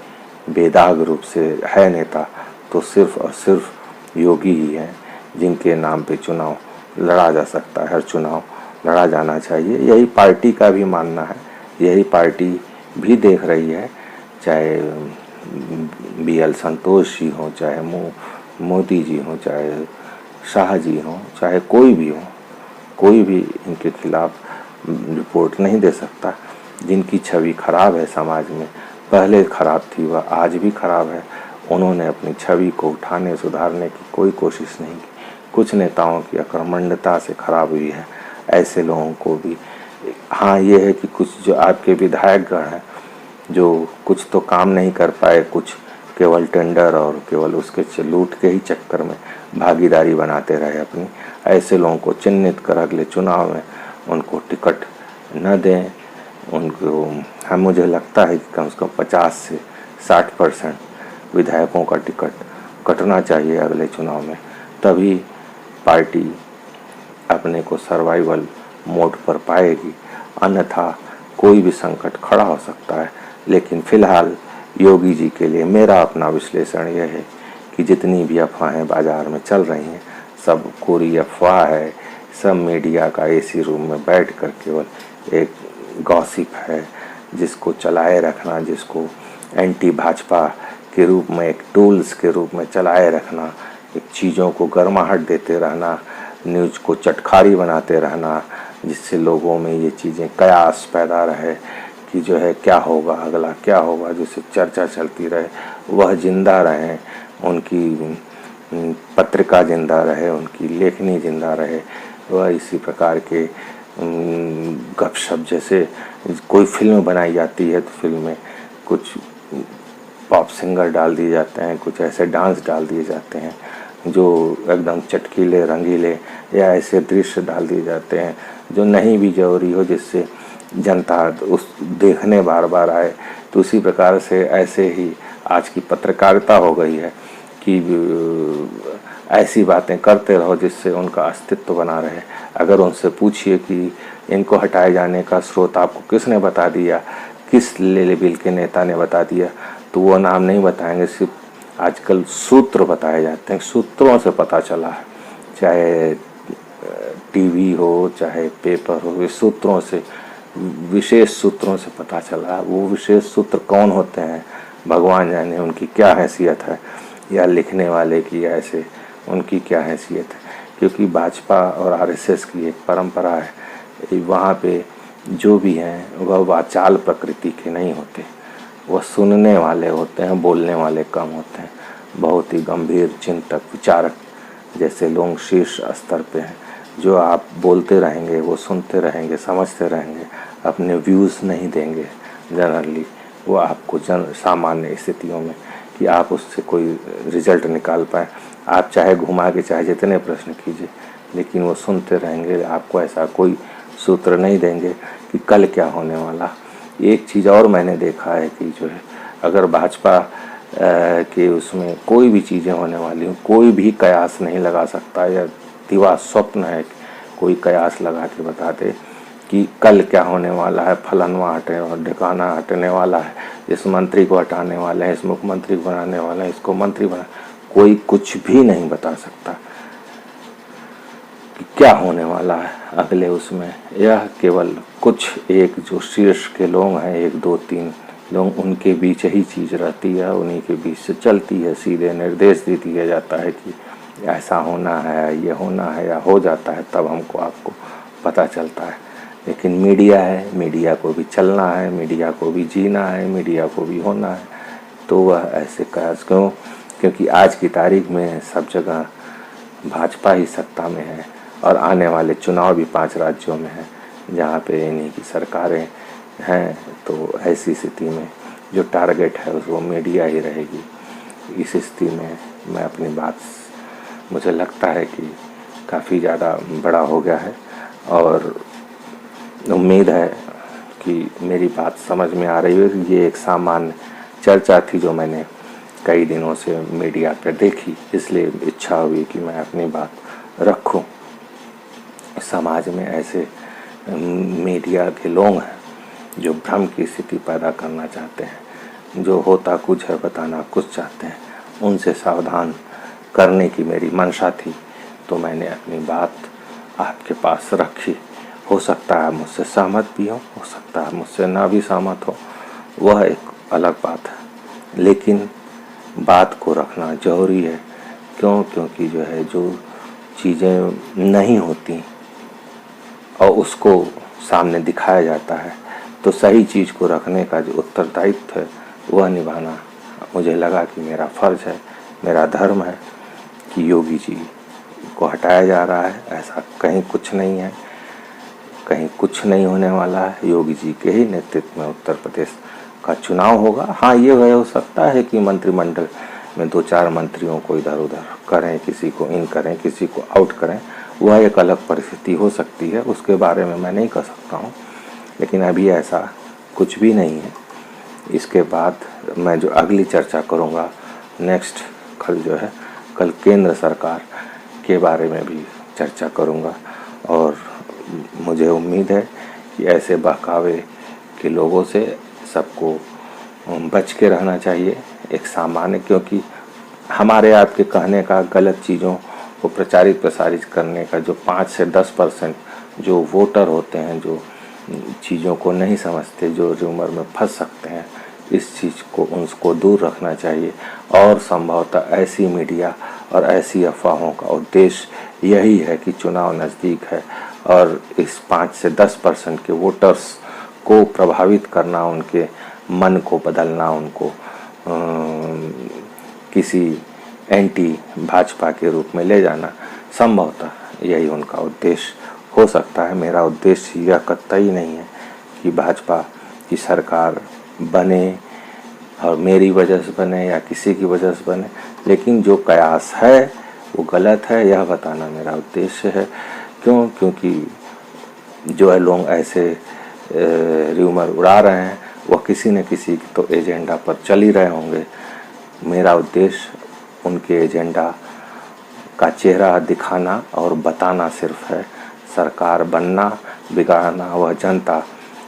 बेदाग रूप से है नेता तो सिर्फ और सिर्फ योगी ही है, जिनके नाम पे चुनाव लड़ा जा सकता है। हर चुनाव लड़ा जाना चाहिए, यही पार्टी का भी मानना है, यही पार्टी भी देख रही है। चाहे BL संतोष जी हों, चाहे मोदी जी हों, चाहे शाह जी हों, चाहे कोई भी हो, कोई भी इनके खिलाफ रिपोर्ट नहीं दे सकता। जिनकी छवि खराब है समाज में, पहले खराब थी वह आज भी खराब है, उन्होंने अपनी छवि को उठाने सुधारने की कोई कोशिश नहीं की। कुछ नेताओं की अकर्मण्यता से खराब हुई है, ऐसे लोगों को भी। हाँ, ये है कि कुछ जो आपके विधायकगण हैं जो कुछ तो काम नहीं कर पाए, कुछ केवल टेंडर और केवल उसके लूट के ही चक्कर में भागीदारी बनाते रहे अपनी, ऐसे लोगों को चिन्हित कर अगले चुनाव में उनको टिकट न दें। उनको मुझे लगता है कि कम से कम 50 से 60% विधायकों का टिकट कटना चाहिए अगले चुनाव में, तभी पार्टी अपने को सर्वाइवल मोड पर पाएगी। अन्यथा कोई भी संकट खड़ा हो सकता है। लेकिन फिलहाल योगी जी के लिए मेरा अपना विश्लेषण यह है कि जितनी भी अफवाहें बाजार में चल रही हैं सब कोरी अफवाह है, सब मीडिया का एसी रूम में बैठकर केवल एक गॉसिप है, जिसको चलाए रखना, जिसको एंटी भाजपा के रूप में, एक टूल्स के रूप में चलाए रखना, एक चीज़ों को गर्माहट देते रहना, न्यूज़ को चटखारी बनाते रहना, जिससे लोगों में ये चीज़ें कयास पैदा रहे कि जो है क्या होगा, अगला क्या होगा, जिससे चर्चा चलती रहे, वह जिंदा रहें, उनकी पत्रिका जिंदा रहे, उनकी लेखनी जिंदा रहे। वह इसी प्रकार के गपशप, जैसे कोई फिल्म बनाई जाती है तो फिल्म में कुछ पॉप सिंगर डाल दिए जाते हैं, कुछ ऐसे डांस डाल दिए जाते हैं जो एकदम चटकीले रंगीले, या ऐसे दृश्य डाल दिए जाते हैं जो नहीं भी जरूरी हो, जिससे जनता उस देखने बार बार आए। तो उसी प्रकार से ऐसे ही आज की पत्रकारिता हो गई है कि ऐसी बातें करते रहो जिससे उनका अस्तित्व बना रहे। अगर उनसे पूछिए कि इनको हटाए जाने का स्रोत आपको किसने बता दिया, किस लेवल के नेता ने बता दिया, तो वो नाम नहीं बताएंगे, सिर्फ आजकल सूत्र बताए जाते हैं, सूत्रों से पता चला है। चाहे टीवी हो, चाहे पेपर हो, इस सूत्रों से, विशेष सूत्रों से पता चला। वो विशेष सूत्र कौन होते हैं भगवान जाने, उनकी क्या हैसियत है, या लिखने वाले की ऐसे उनकी क्या हैसियत है। क्योंकि भाजपा और RSS की एक परंपरा है, वहाँ पे जो भी हैं वह वाचाल प्रकृति के नहीं होते, वह सुनने वाले होते हैं, बोलने वाले कम होते हैं। बहुत ही गंभीर चिंतक, विचारक जैसे लोग शीर्ष स्तर पे हैं। जो आप बोलते रहेंगे वो सुनते रहेंगे, समझते रहेंगे, अपने व्यूज़ नहीं देंगे जनरली, वो आपको सामान्य स्थितियों में कि आप उससे कोई रिजल्ट निकाल पाए। आप चाहे घुमा के चाहे जितने प्रश्न कीजिए, लेकिन वो सुनते रहेंगे, आपको ऐसा कोई सूत्र नहीं देंगे कि कल क्या होने वाला। एक चीज़ और मैंने देखा है कि जो है, अगर भाजपा के उसमें कोई भी चीज़ें होने वाली हो, कोई भी कयास नहीं लगा सकता, या दिवा स्वप्न है कोई कयास लगा के बता दे कि कल क्या होने वाला है, फलनवा हटे और ढिकाना हटने वाला है, इस मंत्री को हटाने वाले हैं, इस मुख्यमंत्री को बनाने वाले हैं, इसको मंत्री बना, कोई कुछ भी नहीं बता सकता कि क्या होने वाला है अगले उसमें। यह केवल कुछ एक जो शीर्ष के लोग हैं, 1 2 3 लोग, उनके बीच ही चीज़ रहती है, उन्हीं के बीच से चलती है। सीधे निर्देश दे दिया जाता है कि ऐसा होना है, ये होना है, या हो जाता है, तब हमको आपको पता चलता है। लेकिन मीडिया है, मीडिया को भी चलना है, मीडिया को भी जीना है, मीडिया को भी होना है, तो वह ऐसे कयास क्यों? क्योंकि आज की तारीख में सब जगह भाजपा ही सत्ता में है, और आने वाले चुनाव भी 5 राज्यों में हैं जहाँ पे इन्हीं की सरकारें हैं। तो ऐसी स्थिति में जो टारगेट है वो मीडिया ही रहेगी। इस स्थिति में मैं अपनी बात मुझे लगता है कि काफ़ी ज़्यादा बड़ा हो गया है और उम्मीद है कि मेरी बात समझ में आ रही है। ये एक सामान्य चर्चा थी जो मैंने कई दिनों से मीडिया पर देखी, इसलिए इच्छा हुई कि मैं अपनी बात रखूं। समाज में ऐसे मीडिया के लोग हैं जो भ्रम की स्थिति पैदा करना चाहते हैं, जो होता कुछ है बताना कुछ चाहते हैं। उनसे सावधान करने की मेरी मंशा थी, तो मैंने अपनी बात आपके पास रखी। हो सकता है मुझसे सहमत भी हो सकता है मुझसे ना भी सहमत हो, वह एक अलग बात है, लेकिन बात को रखना जरूरी है। क्योंकि जो है, जो चीज़ें नहीं होती और उसको सामने दिखाया जाता है, तो सही चीज़ को रखने का जो उत्तरदायित्व है वह निभाना मुझे लगा कि मेरा फर्ज है, मेरा धर्म है। कि योगी जी को हटाया जा रहा है, ऐसा कहीं कुछ नहीं है, कहीं कुछ नहीं होने वाला है। योगी जी के ही नेतृत्व में उत्तर प्रदेश का चुनाव होगा। हाँ, ये हो सकता है कि मंत्रिमंडल में 2-4 मंत्रियों को इधर उधर करें, किसी को इन करें, किसी को आउट करें, वह एक अलग परिस्थिति हो सकती है, उसके बारे में मैं नहीं कह सकता हूँ। लेकिन अभी ऐसा कुछ भी नहीं है। इसके बाद मैं जो अगली चर्चा करूँगा नेक्स्ट, कल केंद्र सरकार के बारे में भी चर्चा करूँगा। और मुझे उम्मीद है कि ऐसे बहकावे के लोगों से सबको बच के रहना चाहिए, एक सामान्य, क्योंकि हमारे आपके कहने का, गलत चीज़ों को प्रचारित प्रसारित करने का जो 5 से 10% जो वोटर होते हैं, जो चीज़ों को नहीं समझते, जो र्यूमर में फंस सकते हैं, इस चीज़ को उनको दूर रखना चाहिए। और संभवतः ऐसी मीडिया और ऐसी अफवाहों का उद्देश्य यही है कि चुनाव नज़दीक है और इस 5 से 10% के वोटर्स को प्रभावित करना, उनके मन को बदलना, उनको किसी एंटी भाजपा के रूप में ले जाना, संभवतः यही उनका उद्देश्य हो सकता है। मेरा उद्देश्य यह कतई नहीं है कि भाजपा की सरकार बने और मेरी वजह से बने या किसी की वजह से बने, लेकिन जो कयास है वो गलत है, यह बताना मेरा उद्देश्य है। क्योंकि जो लोग ऐसे र्यूमर उड़ा रहे हैं, वह किसी न किसी तो एजेंडा पर चल ही रहे होंगे। मेरा उद्देश्य उनके एजेंडा का चेहरा दिखाना और बताना सिर्फ है। सरकार बनना बिगाड़ना वह जनता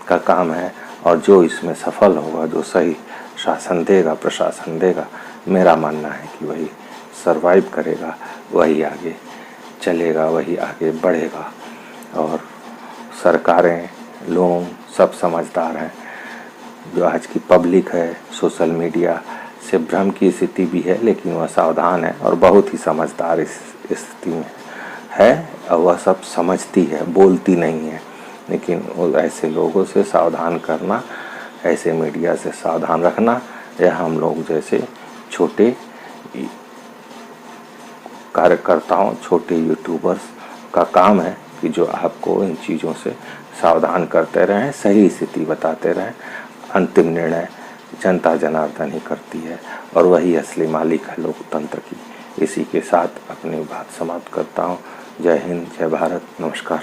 का काम है, और जो इसमें सफल होगा, जो सही शासन देगा, प्रशासन देगा, मेरा मानना है कि वही सरवाइव करेगा, वही आगे चलेगा, वही आगे बढ़ेगा। और सरकारें, लोग सब समझदार हैं। जो आज की पब्लिक है, सोशल मीडिया से भ्रम की स्थिति भी है, लेकिन वह सावधान है और बहुत ही समझदार इस स्थिति में है, और वह सब समझती है, बोलती नहीं है। लेकिन ऐसे लोगों से सावधान करना, ऐसे मीडिया से सावधान रखना, यह हम लोग जैसे छोटे कार्यकर्ताओं, छोटे यूट्यूबर्स का काम है कि जो आपको इन चीज़ों से सावधान करते रहें, सही स्थिति बताते रहें। अंतिम निर्णय जनता जनार्दन ही करती है और वही असली मालिक है लोकतंत्र की। इसी के साथ अपनी बात समाप्त करता हूँ। जय हिंद, जय भारत, नमस्कार।